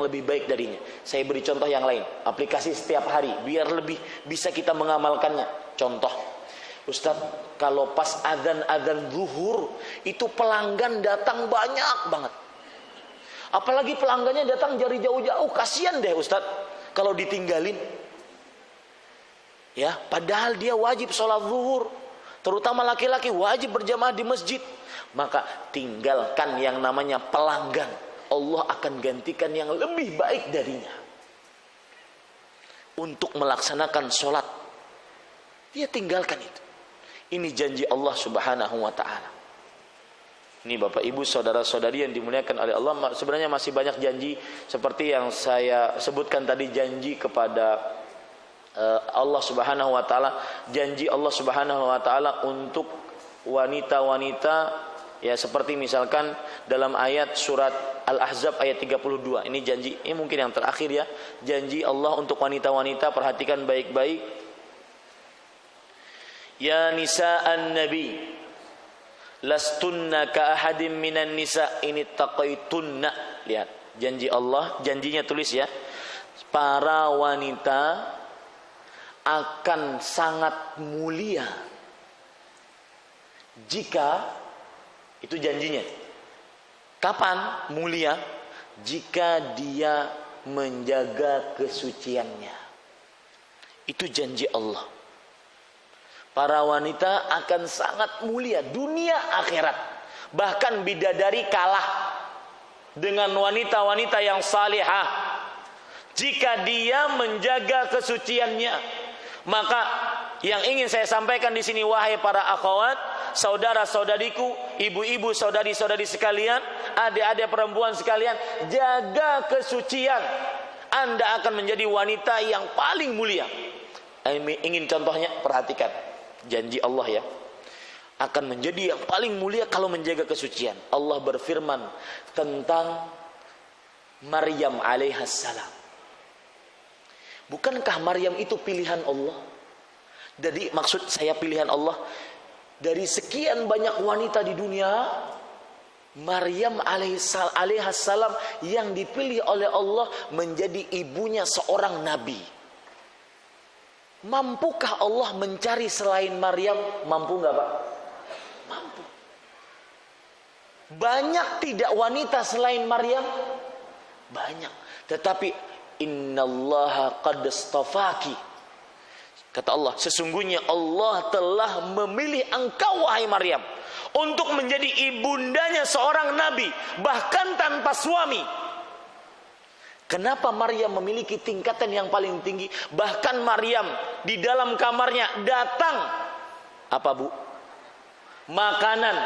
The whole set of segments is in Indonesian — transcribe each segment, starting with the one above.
lebih baik darinya. Saya beri contoh yang lain, aplikasi setiap hari biar lebih bisa kita mengamalkannya. Contoh, Ustadz, kalau pas adzan zuhur itu pelanggan datang banyak banget. Apalagi pelanggannya datang dari jauh-jauh, kasihan deh Ustadz kalau ditinggalin. Ya, padahal dia wajib sholat zuhur, terutama laki-laki wajib berjamaah di masjid. Maka tinggalkan yang namanya pelanggan, Allah akan gantikan yang lebih baik darinya untuk melaksanakan sholat. Dia tinggalkan itu. Ini janji Allah subhanahu wa ta'ala. Ini Bapak Ibu saudara-saudari yang dimuliakan oleh Allah. Sebenarnya masih banyak janji seperti yang saya sebutkan tadi. Janji kepada Allah subhanahu wa ta'ala. Janji Allah subhanahu wa ta'ala untuk wanita-wanita, ya, seperti misalkan dalam ayat surat Al-Ahzab ayat 32. Ini janji, ini mungkin yang terakhir ya. Janji Allah untuk wanita-wanita, perhatikan baik-baik. Ya nisa'an nabi, lastunna ka ahadim minan nisa ini taqaitunna. Lihat, janji Allah, janjinya tulis ya. Para wanita akan sangat mulia jika, itu janjinya. Kapan mulia? Jika dia menjaga kesuciannya. Itu janji Allah. Para wanita akan sangat mulia dunia akhirat. Bahkan bidadari kalah dengan wanita-wanita yang salihah jika dia menjaga kesuciannya. Maka yang ingin saya sampaikan di sini, wahai para akhwat, saudara-saudariku, ibu-ibu, saudari-saudari sekalian, adik-adik perempuan sekalian, jaga kesucian. Anda akan menjadi wanita yang paling mulia. Ingin contohnya? Perhatikan janji Allah ya. Akan menjadi yang paling mulia kalau menjaga kesucian. Allah berfirman tentang Maryam alaihissalam. Bukankah Maryam itu pilihan Allah? Jadi maksud saya pilihan Allah, dari sekian banyak wanita di dunia, Maryam alaihissalam yang dipilih oleh Allah menjadi ibunya seorang nabi. Mampukah Allah mencari selain Maryam? Mampu nggak Pak? Mampu. Banyak tidak wanita selain Maryam? Banyak. Tetapi innallaha qad astafaki. Kata Allah, sesungguhnya Allah telah memilih engkau wahai Maryam untuk menjadi ibundanya seorang nabi, bahkan tanpa suami. Kenapa Maryam memiliki tingkatan yang paling tinggi? Bahkan Maryam di dalam kamarnya datang apa Bu? Makanan,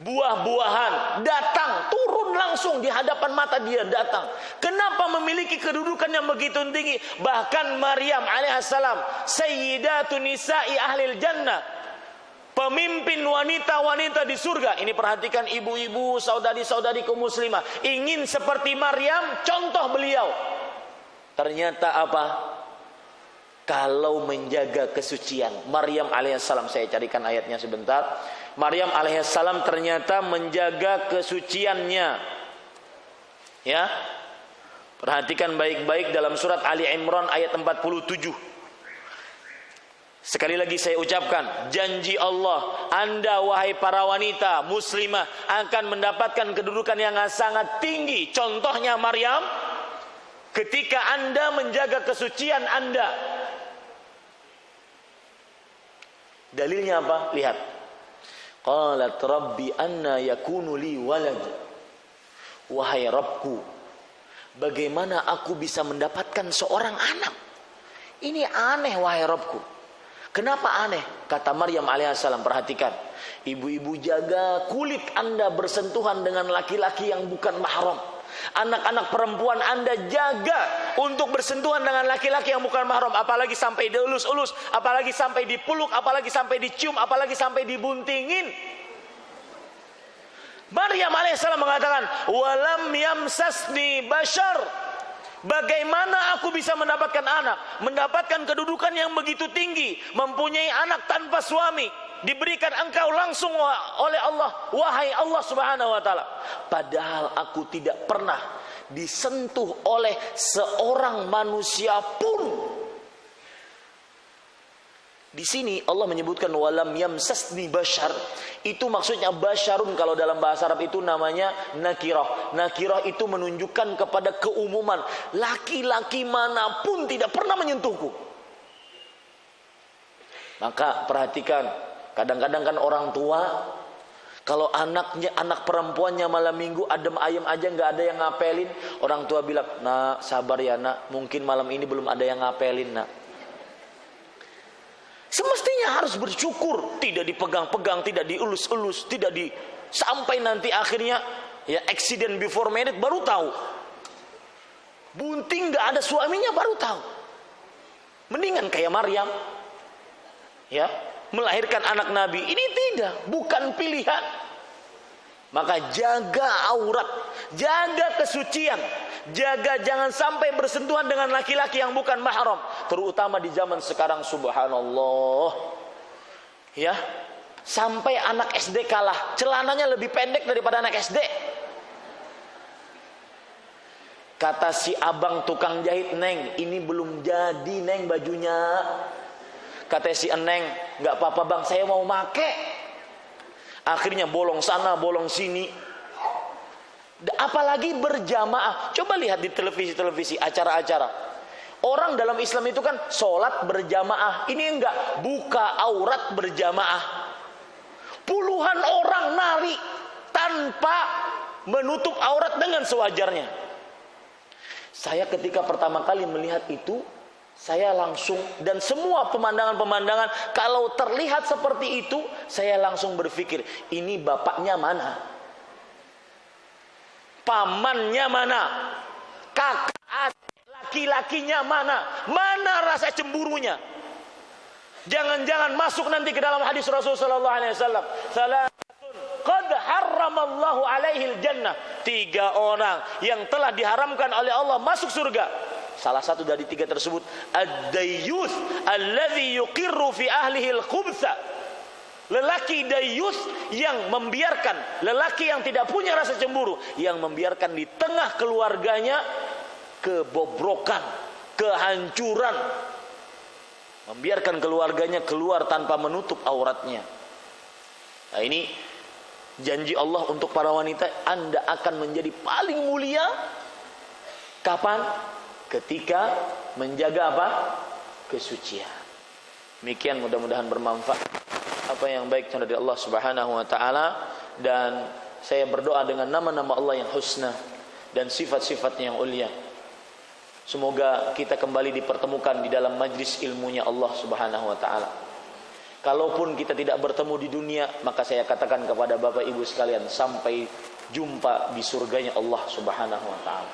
buah-buahan datang, turun langsung di hadapan mata dia datang. Kenapa memiliki kedudukan yang begitu tinggi? Bahkan Maryam alaihissalam sayyidatun nisa'i ahlil jannah, pemimpin wanita-wanita di surga. Ini perhatikan ibu-ibu, saudari-saudari kaum muslimah, ingin seperti Maryam, contoh beliau. Ternyata apa? Kalau menjaga kesucian. Maryam alaihissalam, saya carikan ayatnya sebentar. Maryam alaihissalam ternyata menjaga kesuciannya. Ya. Perhatikan baik-baik dalam surat Ali Imran ayat 47. Sekali lagi saya ucapkan, janji Allah, Anda wahai para wanita muslimah akan mendapatkan kedudukan yang sangat tinggi. Contohnya Maryam, ketika Anda menjaga kesucian Anda. Dalilnya apa? Lihat. Qalat rabbi anna yakunu li walad. Wahai Rabbku, bagaimana aku bisa mendapatkan seorang anak? Ini aneh wahai Rabbku. Kenapa aneh? Kata Maryam alaihissalam, perhatikan. Ibu-ibu jaga kulit Anda bersentuhan dengan laki-laki yang bukan mahram. Anak-anak perempuan Anda jaga untuk bersentuhan dengan laki-laki yang bukan mahram. Apalagi sampai dielus-elus, apalagi sampai dipeluk, apalagi sampai dicium, apalagi sampai dibuntingin. Maryam alaihissalam mengatakan, walam yamsasni bashar. Bagaimana aku bisa mendapatkan anak, mendapatkan kedudukan yang begitu tinggi, mempunyai anak tanpa suami, diberikan engkau langsung oleh Allah, wahai Allah subhanahu wa ta'ala. Padahal aku tidak pernah disentuh oleh seorang manusia pun. Di sini Allah menyebutkan walam yamsasni bashar. Itu maksudnya basyarun kalau dalam bahasa Arab itu namanya nakirah. Nakirah itu menunjukkan kepada keumuman. Laki-laki manapun tidak pernah menyentuhku. Maka perhatikan, kadang-kadang kan orang tua kalau anak perempuannya malam minggu adem ayem aja nggak ada yang ngapelin, orang tua bilang, "Nak, sabar ya nak, mungkin malam ini belum ada yang ngapelin nak." Semestinya harus bersyukur, tidak dipegang-pegang, tidak dielus-elus, sampai nanti akhirnya ya accident before marriage baru tahu. Bunting nggak ada suaminya baru tahu. Mendingan kayak Maryam, ya, melahirkan anak Nabi. Ini bukan pilihan. Maka jaga aurat, jaga kesucian, jaga jangan sampai bersentuhan dengan laki-laki yang bukan mahram, terutama di zaman sekarang. Subhanallah, ya, sampai anak SD kalah, celananya lebih pendek daripada anak SD. Kata si abang tukang jahit, "Neng, ini belum jadi neng bajunya." Kata si Eneng, "Nggak apa-apa bang, saya mau make." Akhirnya bolong sana, bolong sini. Apalagi berjamaah. Coba lihat di televisi, acara-acara. Orang dalam Islam itu kan sholat berjamaah. Ini enggak, buka aurat berjamaah. Puluhan orang nari tanpa menutup aurat dengan sewajarnya. Saya ketika pertama kali melihat itu, saya langsung, dan semua pemandangan-pemandangan kalau terlihat seperti itu, saya langsung berpikir, ini bapaknya mana? Pamannya mana? Kakak adik laki-lakinya mana? Mana rasa cemburunya? Jangan-jangan masuk nanti ke dalam hadis Rasulullah SAW. Salatun qad harramallahu alaihil jannah. 3 orang yang telah diharamkan oleh Allah masuk surga. Salah satu dari 3 tersebut, ad-dayyuth alladzi yuqirru fi ahlihi al-khubtha. Lelaki dayyuth yang membiarkan, lelaki yang tidak punya rasa cemburu, yang membiarkan di tengah keluarganya kebobrokan, kehancuran, membiarkan keluarganya keluar tanpa menutup auratnya. Nah, ini janji Allah untuk para wanita, Anda akan menjadi paling mulia kapan? Ketika menjaga apa? Kesucian. Demikian, mudah-mudahan bermanfaat. Apa yang baik dari Allah Subhanahu wa taala, dan saya berdoa dengan nama-nama Allah yang husna dan sifat-sifatnya yang ulia. Semoga kita kembali dipertemukan di dalam majlis ilmunya Allah Subhanahu wa taala. Kalaupun kita tidak bertemu di dunia, maka saya katakan kepada Bapak Ibu sekalian, sampai jumpa di surganya Allah Subhanahu wa taala.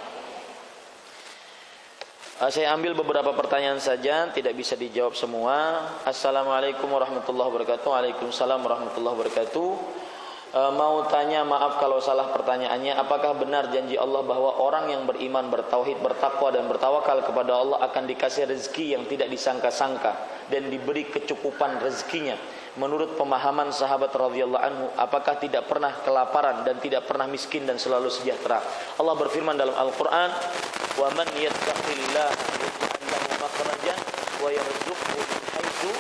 Saya ambil beberapa pertanyaan saja, tidak bisa dijawab semua. Assalamualaikum warahmatullahi wabarakatuh. Waalaikumsalam warahmatullahi wabarakatuh. Mau tanya, maaf kalau salah pertanyaannya, apakah benar janji Allah bahwa orang yang beriman, bertauhid, bertakwa dan bertawakal kepada Allah akan dikasih rezeki yang tidak disangka-sangka dan diberi kecukupan rezekinya? Menurut pemahaman sahabat radhiyallahu anhu, apakah tidak pernah kelaparan dan tidak pernah miskin dan selalu sejahtera? Allah berfirman dalam Al-Qur'an, "Wa man yattaqillaha yaj'al lahu makhrajan wa yarzuqhu min haitsu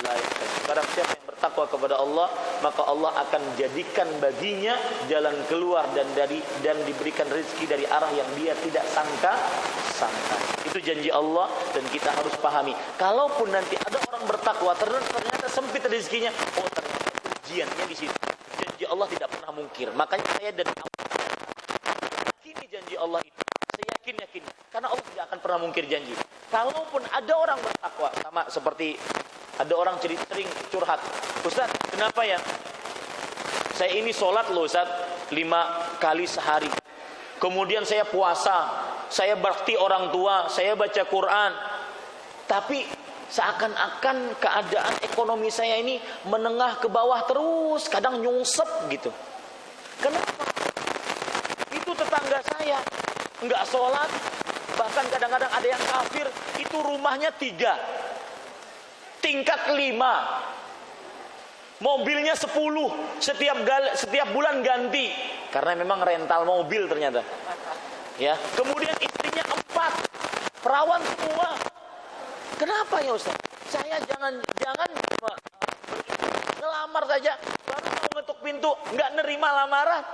la yahtasib." Barang siapa yang bertakwa kepada Allah, maka Allah akan jadikan baginya jalan keluar dan diberikan rezeki dari arah yang dia tidak sangka. Itu janji Allah, dan kita harus pahami. Kalaupun nanti ada orang bertakwa ternyata sempit rezekinya, oh ternyata ujiannya di situ. Janji Allah tidak pernah mungkir. Makanya saya dari awal yakini janji Allah itu. Saya yakin, karena Allah tidak akan pernah mungkir janji. Kalaupun ada orang bertakwa, sama seperti ada orang sering curhat, "Ustaz, kenapa ya? Saya ini sholat loh Ustaz 5 kali sehari. Kemudian saya puasa, saya bakti orang tua, saya baca Quran. Tapi seakan-akan keadaan ekonomi saya ini menengah ke bawah terus, kadang nyungsep gitu. Kenapa? Itu tetangga saya nggak sholat, bahkan kadang-kadang ada yang kafir, itu rumahnya 3, tingkat 5, mobilnya 10, setiap bulan ganti, karena memang rental mobil ternyata. Ya, kemudian istrinya 4, perawan semua. Kenapa ya Ustaz? Saya jangan ngelamar saja, baru mau ngetuk pintu, nggak nerima lamaran.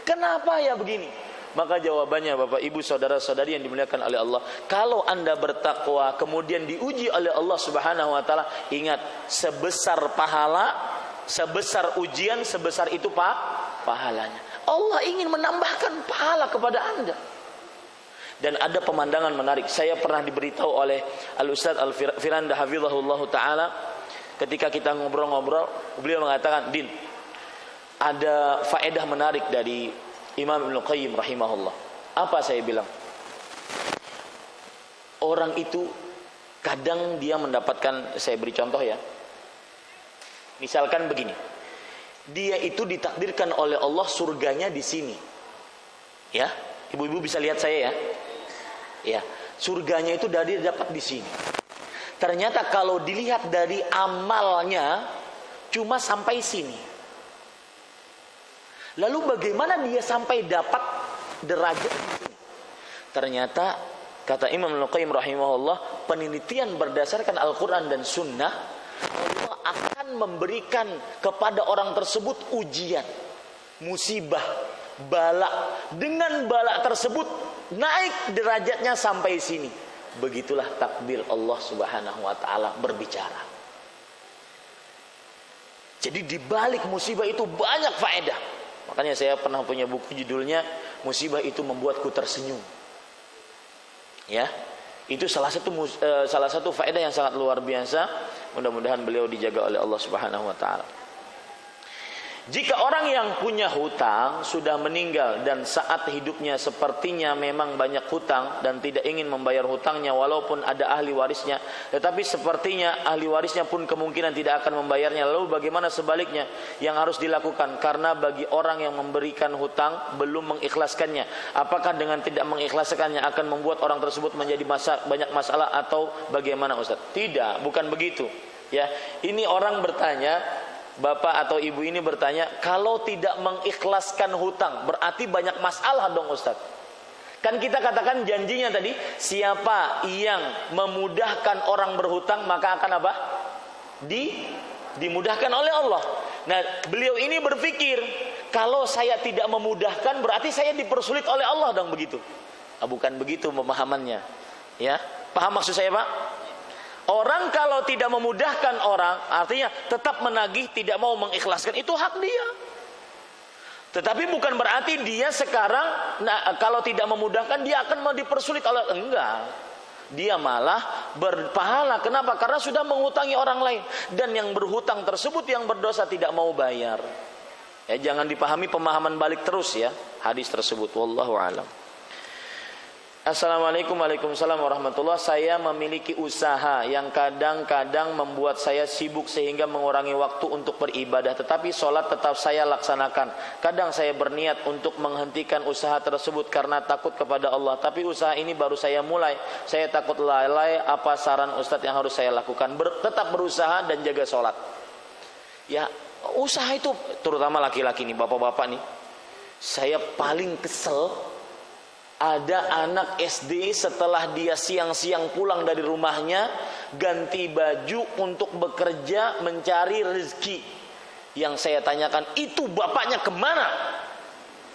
Kenapa ya begini? Maka jawabannya Bapak Ibu saudara-saudari yang dimuliakan oleh Allah, kalau Anda bertakwa kemudian diuji oleh Allah Subhanahu wa taala, ingat sebesar pahala, sebesar ujian, sebesar itu pahalanya. Allah ingin menambahkan pahala kepada Anda. Dan ada pemandangan menarik. Saya pernah diberitahu oleh Al-Ustaz Al-Firanda hafizahullah ta'ala, ketika kita ngobrol-ngobrol, beliau mengatakan, Din, ada faedah menarik dari Imam Ibnu Qayyim rahimahullah. Apa saya bilang? Orang itu kadang dia mendapatkan, saya beri contoh ya. Misalkan begini. Dia itu ditakdirkan oleh Allah surganya di sini. Ya, ibu-ibu bisa lihat saya ya. Ya, surganya itu dari dapat di sini. Ternyata kalau dilihat dari amalnya cuma sampai sini. Lalu bagaimana dia sampai dapat derajat di sini? Ternyata kata Imam Al-Qayyim rahimahullah, penelitian berdasarkan Al-Quran dan Sunnah, Allah akan memberikan kepada orang tersebut ujian, musibah, bala. Dengan bala tersebut naik derajatnya sampai sini. Begitulah takdir Allah Subhanahu wa taala berbicara. Jadi di balik musibah itu banyak faedah. Makanya saya pernah punya buku judulnya Musibah Itu Membuatku Tersenyum. Ya, itu salah satu faedah yang sangat luar biasa. Mudah-mudahan beliau dijaga oleh Allah Subhanahu wa taala. Jika orang yang punya hutang sudah meninggal dan saat hidupnya sepertinya memang banyak hutang dan tidak ingin membayar hutangnya walaupun ada ahli warisnya, tetapi sepertinya ahli warisnya pun kemungkinan tidak akan membayarnya, lalu bagaimana sebaliknya yang harus dilakukan? Karena bagi orang yang memberikan hutang belum mengikhlaskannya, apakah dengan tidak mengikhlaskannya akan membuat orang tersebut menjadi banyak masalah atau bagaimana Ustaz? Tidak, bukan begitu. Ya, ini orang bertanya, Bapak atau ibu ini bertanya, kalau tidak mengikhlaskan hutang berarti banyak masalah dong Ustaz. Kan kita katakan janjinya tadi, siapa yang memudahkan orang berhutang maka akan apa? Dimudahkan oleh Allah. Nah, beliau ini berpikir, kalau saya tidak memudahkan berarti saya dipersulit oleh Allah dong, begitu. Bukan begitu pemahamannya. Ya, paham maksud saya Pak? Orang kalau tidak memudahkan orang, artinya tetap menagih, tidak mau mengikhlaskan, itu hak dia. Tetapi bukan berarti dia sekarang, kalau tidak memudahkan dia akan mau dipersulit oleh, enggak. Dia malah berpahala. Kenapa? Karena sudah menghutangi orang lain. Dan yang berhutang tersebut yang berdosa tidak mau bayar. Ya, jangan dipahami pemahaman balik terus ya hadis tersebut. Wallahu a'lam. Assalamualaikum warahmatullahi wabarakatuh. Saya memiliki usaha yang kadang-kadang membuat saya sibuk sehingga mengurangi waktu untuk beribadah. Tetapi sholat tetap saya laksanakan. Kadang saya berniat untuk menghentikan usaha tersebut karena takut kepada Allah. Tapi usaha ini baru saya mulai. Saya takut lalai. Apa saran Ustadz yang harus saya lakukan? Tetap berusaha dan jaga sholat. Ya, usaha itu terutama laki-laki nih, bapak-bapak nih. Saya paling kesel. Ada anak SD setelah dia siang-siang pulang dari rumahnya, ganti baju untuk bekerja mencari rezeki. Yang saya tanyakan, itu bapaknya kemana?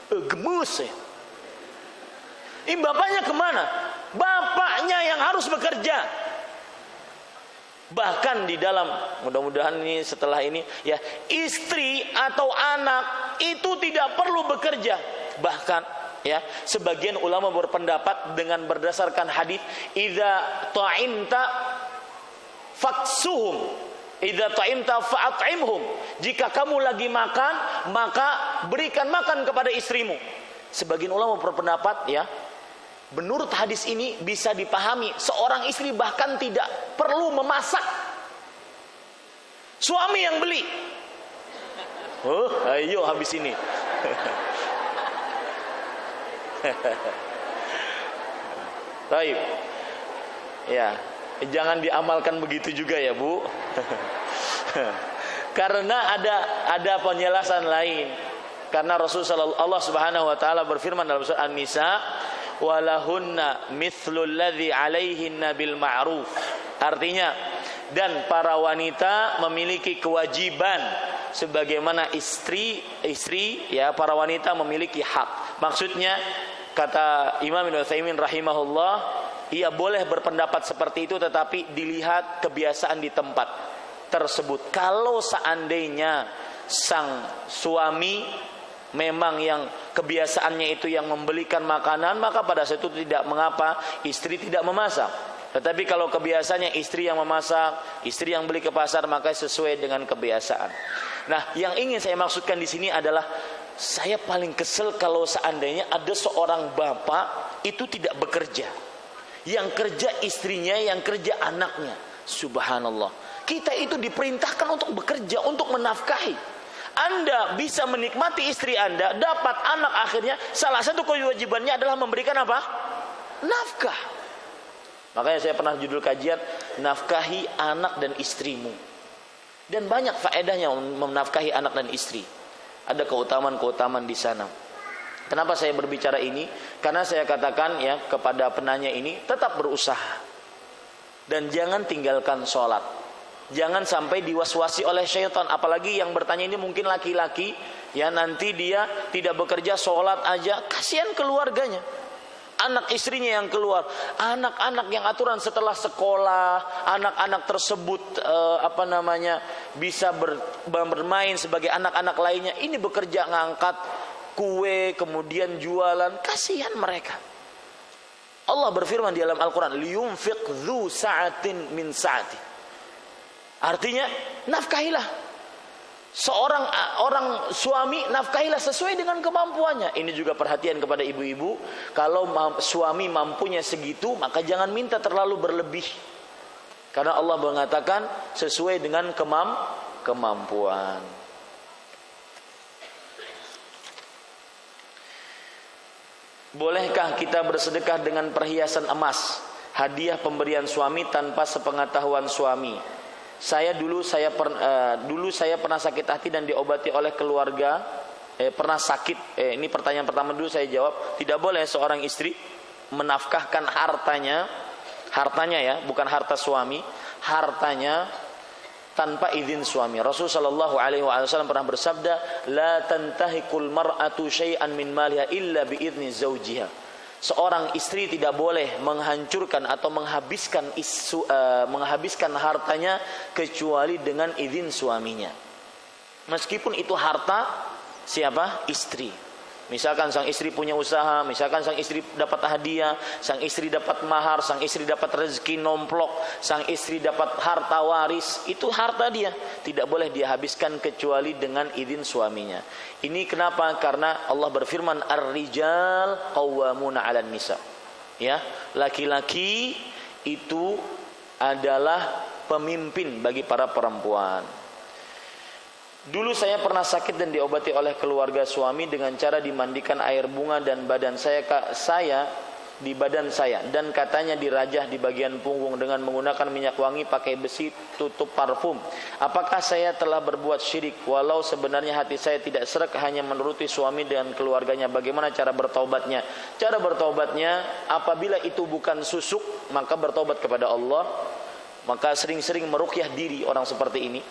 Gemes ya. Ini bapaknya kemana? Bapaknya yang harus bekerja. Bahkan di dalam, mudah-mudahan ini setelah ini ya, istri atau anak itu tidak perlu bekerja. Bahkan ya, sebagian ulama berpendapat dengan berdasarkan hadis, idza ta'imta faksuhum, idza ta'imta fa'at'imhum. Jika kamu lagi makan, maka berikan makan kepada istrimu. Sebagian ulama berpendapat ya, menurut hadis ini bisa dipahami seorang istri bahkan tidak perlu memasak. Suami yang beli. Ayo habis ini. Baik. Ya, jangan diamalkan begitu juga ya, Bu. Karena ada penjelasan lain. Karena Allah Subhanahu wa taala berfirman dalam surah An-Nisa, walahunna mithlul ladzi 'alaihinna bil ma'ruf. Artinya, dan para wanita memiliki kewajiban sebagaimana istri ya, para wanita memiliki hak. Maksudnya, kata Imam Ibnu Utsaimin rahimahullah, ia boleh berpendapat seperti itu tetapi dilihat kebiasaan di tempat tersebut. Kalau seandainya sang suami memang yang kebiasaannya itu yang membelikan makanan, maka pada saat itu tidak mengapa istri tidak memasak. Tetapi kalau kebiasaannya istri yang memasak, istri yang beli ke pasar, maka sesuai dengan kebiasaan. Nah, yang ingin saya maksudkan di sini adalah, saya paling kesel kalau seandainya ada seorang bapak itu tidak bekerja. Yang kerja istrinya, yang kerja anaknya. Subhanallah. Kita itu diperintahkan untuk bekerja, untuk menafkahi. Anda bisa menikmati istri Anda, dapat anak, akhirnya salah satu kewajibannya adalah memberikan apa? Nafkah. Makanya saya pernah judul kajian, nafkahi anak dan istrimu. Dan banyak faedahnya menafkahi anak dan istri. Ada keutamaan-keutamaan di sana. Kenapa saya berbicara ini? Karena saya katakan ya kepada penanya ini, tetap berusaha. Dan jangan tinggalkan sholat. Jangan sampai diwaswasi oleh syaitan. Apalagi yang bertanya ini mungkin laki-laki, ya nanti dia tidak bekerja, sholat aja, kasihan keluarganya. Anak istrinya yang keluar, anak-anak yang aturan setelah sekolah, anak-anak tersebut bisa bermain sebagai anak-anak lainnya. Ini bekerja ngangkat kue, kemudian jualan, kasihan mereka. Allah berfirman di dalam Al-Quran, liyunfiq dzu sa'atin min sa'ati. Artinya, nafkahilah. Orang suami nafkahilah sesuai dengan kemampuannya. Ini juga perhatian kepada ibu-ibu. Kalau suami mampunya segitu, maka jangan minta terlalu berlebih. Karena Allah mengatakan sesuai dengan kemampuan. Bolehkah kita bersedekah dengan perhiasan emas, hadiah pemberian suami tanpa sepengetahuan suami? Dulu saya pernah sakit hati dan diobati oleh keluarga. Pernah sakit. Ini pertanyaan pertama dulu saya jawab. Tidak boleh seorang istri menafkahkan hartanya ya, bukan harta suami, hartanya tanpa izin suami. Rasulullah Shallallahu Alaihi Wasallam pernah bersabda, la tantahikul mar'atu syai'an min maliha illa bi idzni zaujiha. Seorang istri tidak boleh menghancurkan atau menghabiskan hartanya kecuali dengan izin suaminya. Meskipun itu harta siapa? Istri. Misalkan sang istri punya usaha, misalkan sang istri dapat hadiah, sang istri dapat mahar, sang istri dapat rezeki nomplok, sang istri dapat harta waris, itu harta dia. Tidak boleh dia habiskan kecuali dengan izin suaminya. Ini kenapa? Karena Allah berfirman, ar-rijal qawwamuna 'alan nisa. Ya, laki-laki itu adalah pemimpin bagi para perempuan. Dulu saya pernah sakit dan diobati oleh keluarga suami dengan cara dimandikan air bunga dan badan di badan saya, dan katanya dirajah di bagian punggung dengan menggunakan minyak wangi pakai besi tutup parfum. Apakah saya telah berbuat syirik walau sebenarnya hati saya tidak sreg, hanya menuruti suami dan keluarganya? Bagaimana cara bertaubatnya? Cara bertaubatnya, apabila itu bukan susuk, maka bertaubat kepada Allah. Maka sering-sering meruqyah diri orang seperti ini.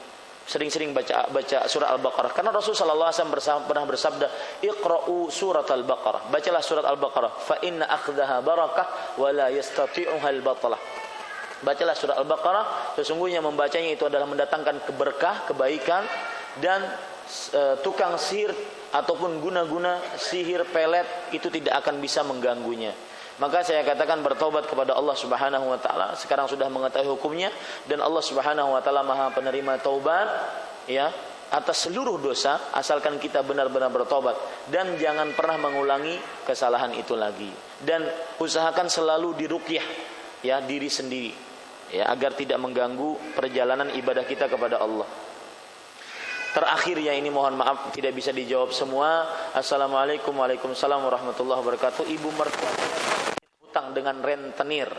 Sering-sering baca surah Al-Baqarah. Karena Rasulullah SAW pernah bersabda, Iqra'u surat Al-Baqarah. Bacalah surat Al-Baqarah. Fa inna akhdaha barakah wa la yastati'uha al-batalah. Bacalah surat Al-Baqarah. Sesungguhnya membacanya itu adalah mendatangkan keberkah, kebaikan, dan tukang sihir ataupun guna-guna sihir pelet itu tidak akan bisa mengganggunya. Maka saya katakan bertobat kepada Allah Subhanahu wa taala. Sekarang sudah mengetahui hukumnya, dan Allah Subhanahu wa taala Maha penerima taubat ya atas seluruh dosa, asalkan kita benar-benar bertobat dan jangan pernah mengulangi kesalahan itu lagi. Dan usahakan selalu diruqyah ya diri sendiri ya, agar tidak mengganggu perjalanan ibadah kita kepada Allah. Terakhir ya, ini mohon maaf tidak bisa dijawab semua. Assalamualaikum warahmatullahi wabarakatuh. Ibu mertua utang dengan rentenir.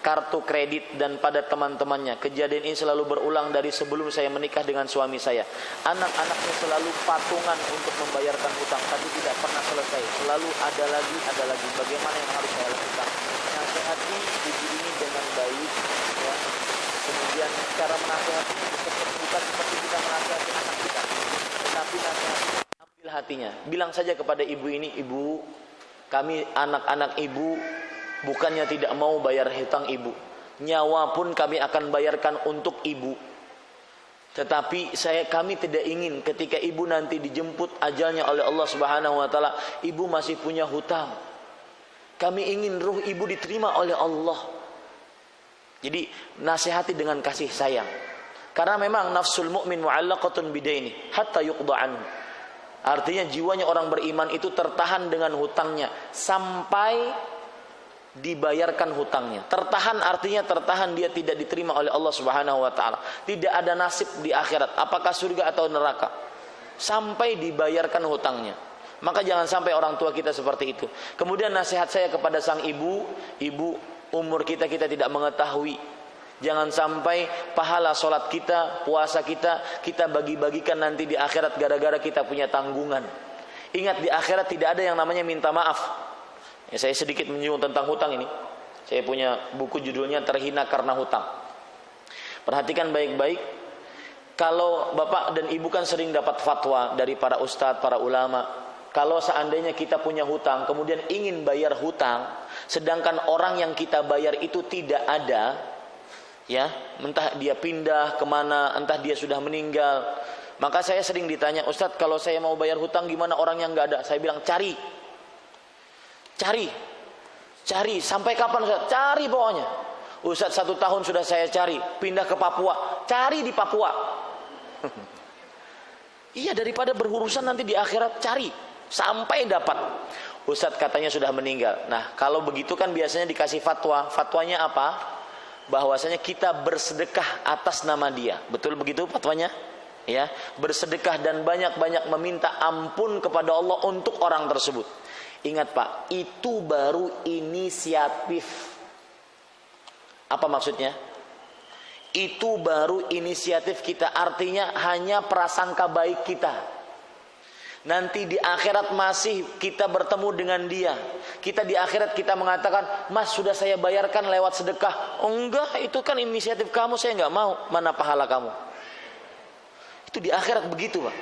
kartu kredit dan pada teman-temannya. Kejadian ini selalu berulang dari sebelum saya menikah dengan suami saya. Anak-anaknya selalu patungan untuk membayarkan hutang, tapi tidak pernah selesai. Selalu ada lagi. Bagaimana yang harus saya lakukan? Nasihati ibu ini dengan baik, ya. Kemudian cara menasihatinya bukan seperti kita menasihati anak kita, tetapi nasihatinya ambil hatinya. Bilang saja kepada ibu ini, ibu, kami anak-anak ibu bukannya tidak mau bayar hutang ibu, nyawa pun kami akan bayarkan untuk ibu. Tetapi kami tidak ingin ketika ibu nanti dijemput ajalnya oleh Allah Subhanahu wa taala, ibu masih punya hutang. Kami ingin ruh ibu diterima oleh Allah. Jadi nasihati dengan kasih sayang. Karena memang nafsul mu'min mu'allaqatun bidaini hatta yuqda anhu. Artinya jiwanya orang beriman itu tertahan dengan hutangnya sampai dibayarkan hutangnya. Tertahan artinya tertahan, dia tidak diterima oleh Allah Subhanahu wa taala. Tidak ada nasib di akhirat, apakah surga atau neraka, sampai dibayarkan hutangnya. Maka jangan sampai orang tua kita seperti itu. Kemudian nasihat saya kepada sang ibu, umur kita tidak mengetahui. Jangan sampai pahala sholat kita, puasa kita bagi-bagikan nanti di akhirat gara-gara kita punya tanggungan. Ingat, di akhirat tidak ada yang namanya minta maaf. Ya, saya sedikit menyinggung tentang hutang ini. Saya punya buku judulnya Terhina Karena Hutang. Perhatikan baik-baik. Kalau bapak dan ibu kan sering dapat fatwa dari para ustadz, para ulama. Kalau seandainya kita punya hutang, kemudian ingin bayar hutang, sedangkan orang yang kita bayar itu tidak ada, ya, entah dia pindah kemana, entah dia sudah meninggal. Maka saya sering ditanya, Ustadz, kalau saya mau bayar hutang gimana orang yang nggak ada? Saya bilang cari, sampai kapan Ustaz? Cari pokoknya. Ustaz, 1 tahun sudah saya cari, pindah ke Papua, cari di Papua. Iya, daripada berurusan nanti di akhirat, cari sampai dapat. Ustaz katanya sudah meninggal. Nah, kalau begitu kan biasanya dikasih fatwa. Fatwanya apa? Bahwasanya kita bersedekah atas nama dia. Betul begitu fatwanya? Ya, bersedekah dan banyak-banyak meminta ampun kepada Allah untuk orang tersebut. Ingat Pak, itu baru inisiatif. Apa maksudnya? Itu baru inisiatif kita. Artinya hanya prasangka baik kita. Nanti di akhirat masih kita bertemu dengan dia. Kita di akhirat kita mengatakan, Mas sudah saya bayarkan lewat sedekah. Oh enggak, itu kan inisiatif kamu, saya enggak mau. Mana pahala kamu? Itu di akhirat begitu Pak.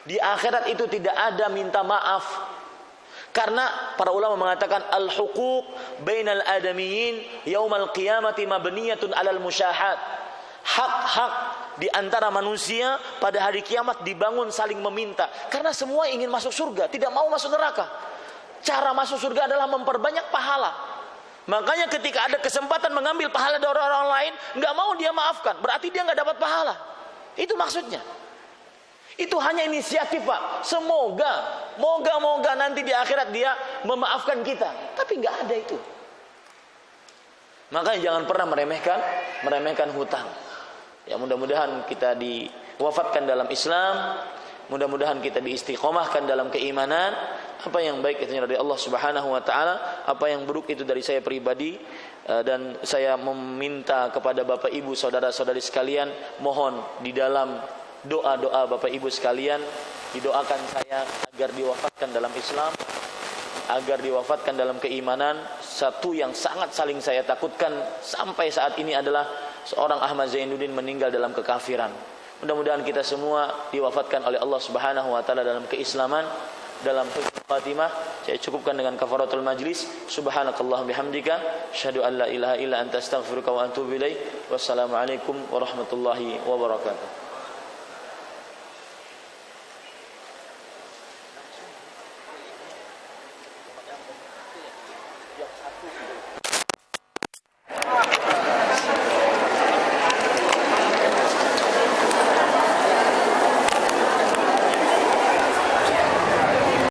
Di akhirat itu tidak ada minta maaf. Karena para ulama mengatakan al-huquq bainal adamiyyin yaumal qiyamati mabniyatun 'alal musyahat. Hak-hak di antara manusia pada hari kiamat dibangun saling meminta. Karena semua ingin masuk surga, tidak mau masuk neraka. Cara masuk surga adalah memperbanyak pahala. Makanya ketika ada kesempatan mengambil pahala dari orang lain, nggak mau dia maafkan, berarti dia nggak dapat pahala. Itu maksudnya. Itu hanya inisiatif Pak. Moga nanti di akhirat dia memaafkan kita. Tapi nggak ada itu. Makanya jangan pernah meremehkan hutang. Ya, mudah-mudahan kita diwafatkan dalam Islam. Mudah-mudahan kita diistiqomahkan dalam keimanan. Apa yang baik itu dari Allah Subhanahu wa taala, apa yang buruk itu dari saya pribadi. Dan saya meminta kepada Bapak Ibu, saudara-saudari sekalian, mohon di dalam doa-doa Bapak Ibu sekalian didoakan saya agar diwafatkan dalam Islam, agar diwafatkan dalam keimanan. Satu yang sangat saling saya takutkan sampai saat ini adalah seorang Ahmad Zainuddin meninggal dalam kekafiran. Mudah-mudahan kita semua diwafatkan oleh Allah Subhanahu wa taala dalam keislaman, dalam husnul khatimah. Saya cukupkan dengan kafaratul majlis. Subhanakallah bihamdika asyhadu an la ilaha illa anta astaghfiruka wa atubu ilaik. Wassalamualaikum warahmatullahi wabarakatuh.